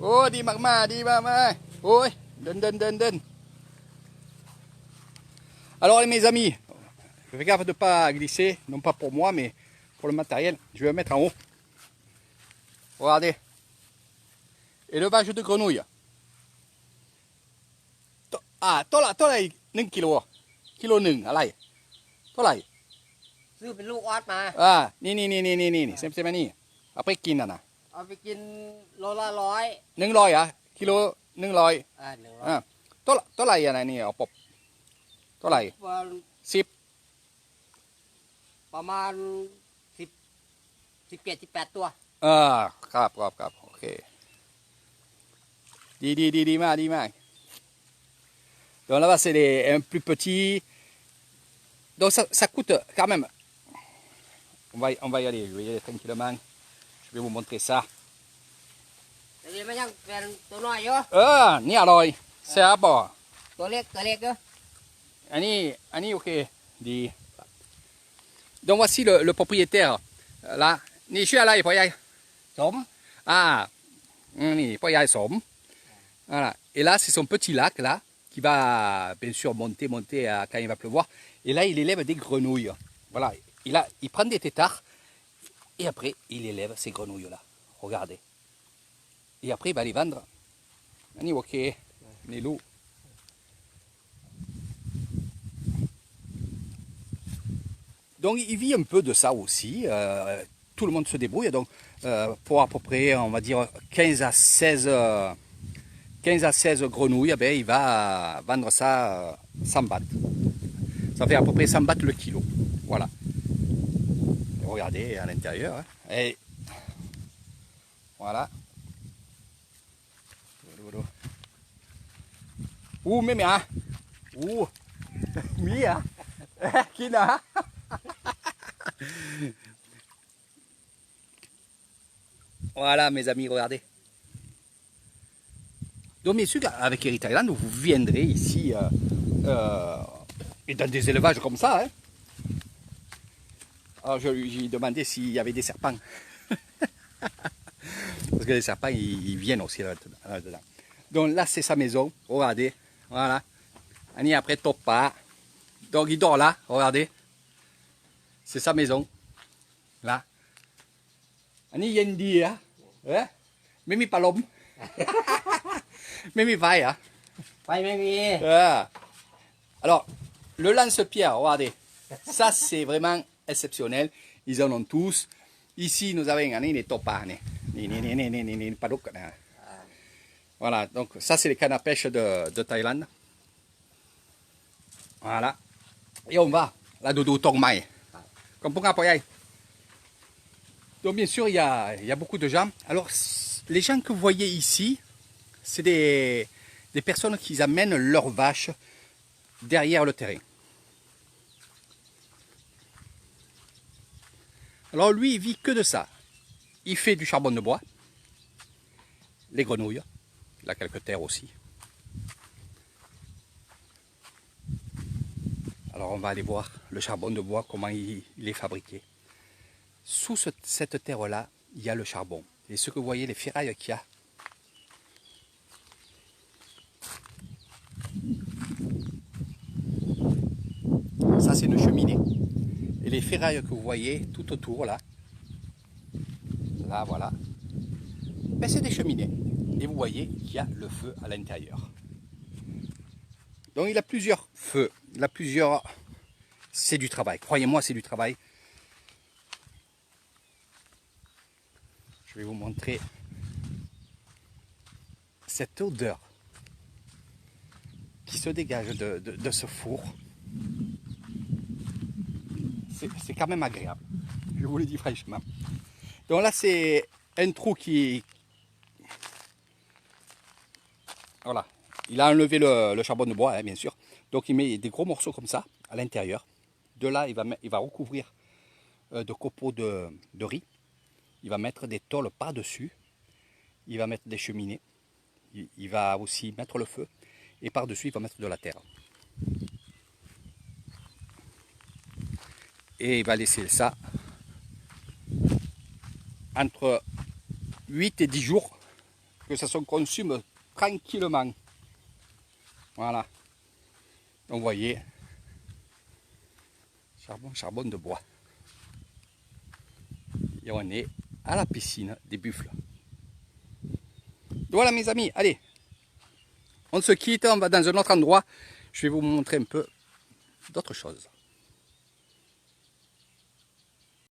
Oh, dis Magma, dis Magma. Oh, donne. Alors mes amis, fais gaffe de ne pas glisser, non pas pour moi, mais pour le matériel. Je vais le mettre en haut. Regardez. Élevage de grenouilles. Ah, toi là, 1 kilo. Kilo 1,อะไร เท่าไหร่ ซื้อเป็นลูกออสมา นี่เซมนี่เอาไปกินอ่ะนะ เอาไปกินโลละ100 100อ่ะกิโล100 100 อ่าเท่าไหร่อ่ะนี่เอาปบเท่าไหร่10 ประมาณ17-18 ตัว ครับโอเคดีมาก donc là-bas c'est un plus petit donc ça coûte quand même on va y aller je vais y aller tranquillement je vais vous montrer ça แต่นี่มันยังเป็นตัวน้อยอยู่ นี่อร่อยแซ่บบ่ ตัวเล็กอยู่ อันนี้โอเคดี donc voici le propriétaire là นี่ชื่ออะไรพ่อใหญ่ สม นี่พ่อใหญ่สม voilà et là c'est son petit lac là qui va bien sûr monter quand il va pleuvoir et là il élève des grenouilles voilà il prend des têtards et après il élève ces grenouilles là regardez et après il va les vendre ani ok les loups donc il vit un peu de ça aussi tout le monde se débrouille donc pour à peu près on va dire 15 à 16 grenouilles, ben, il va vendre ça 100 bahts. Ça fait à peu près 100 bahts le kilo. Voilà. Et regardez à l'intérieur. Hein. Et voilà. Ouh, mais hein. Ouh. Mia. Kina. Voilà mes amis, regardez. Donc bien sûr, avec Eri Thailand, vous viendrez ici et dans des élevages comme ça. Hein. Alors je lui ai demandé s'il y avait des serpents. Parce que les serpents, ils viennent aussi là-dedans. Donc là, c'est sa maison. Regardez. Voilà. Annie après Topa. Donc il dort là. Regardez. C'est sa maison. Là. Annie Yendi. Hein. Mimi Palom. Mais vaille, hein. Alors, le lance-pierre, regardez, ça c'est vraiment exceptionnel. Ils en ont tous. Ici, nous avons les topas. Voilà, donc ça c'est les cannes à pêche de Thaïlande. Voilà. Et on va, là, Dodo Tong Mai. Comme pour un donc bien sûr, il y a beaucoup de gens. Alors, les gens que vous voyez ici, c'est des personnes qui amènent leurs vaches derrière le terrain. Alors lui, il vit que de ça. Il fait du charbon de bois, les grenouilles, il a quelques terres aussi. Alors on va aller voir le charbon de bois, comment il est fabriqué. Sous cette terre-là, il y a le charbon. Et ce que vous voyez, les ferrailles qu'il y a, ça c'est une cheminée. Et les ferrailles que vous voyez tout autour là, voilà, ben, c'est des cheminées. Et vous voyez qu'il y a le feu à l'intérieur. Donc il a plusieurs feux, c'est du travail. Croyez-moi, c'est du travail. Je vais vous montrer cette odeur qui se dégage de ce four. C'est quand même agréable, je vous le dis franchement. Donc là c'est un trou qui... Voilà, il a enlevé le charbon de bois, hein, bien sûr. Donc il met des gros morceaux comme ça à l'intérieur. De là il va recouvrir de copeaux de riz. Il va mettre des tôles par-dessus. Il va mettre des cheminées. Il va aussi mettre le feu. Et par-dessus, il va mettre de la terre. Et il va laisser ça entre 8 et 10 jours que ça se consume tranquillement. Voilà. Donc vous voyez, charbon de bois. Et on est à la piscine des buffles. Voilà mes amis, allez, on se quitte, on va dans un autre endroit. Je vais vous montrer un peu d'autres choses.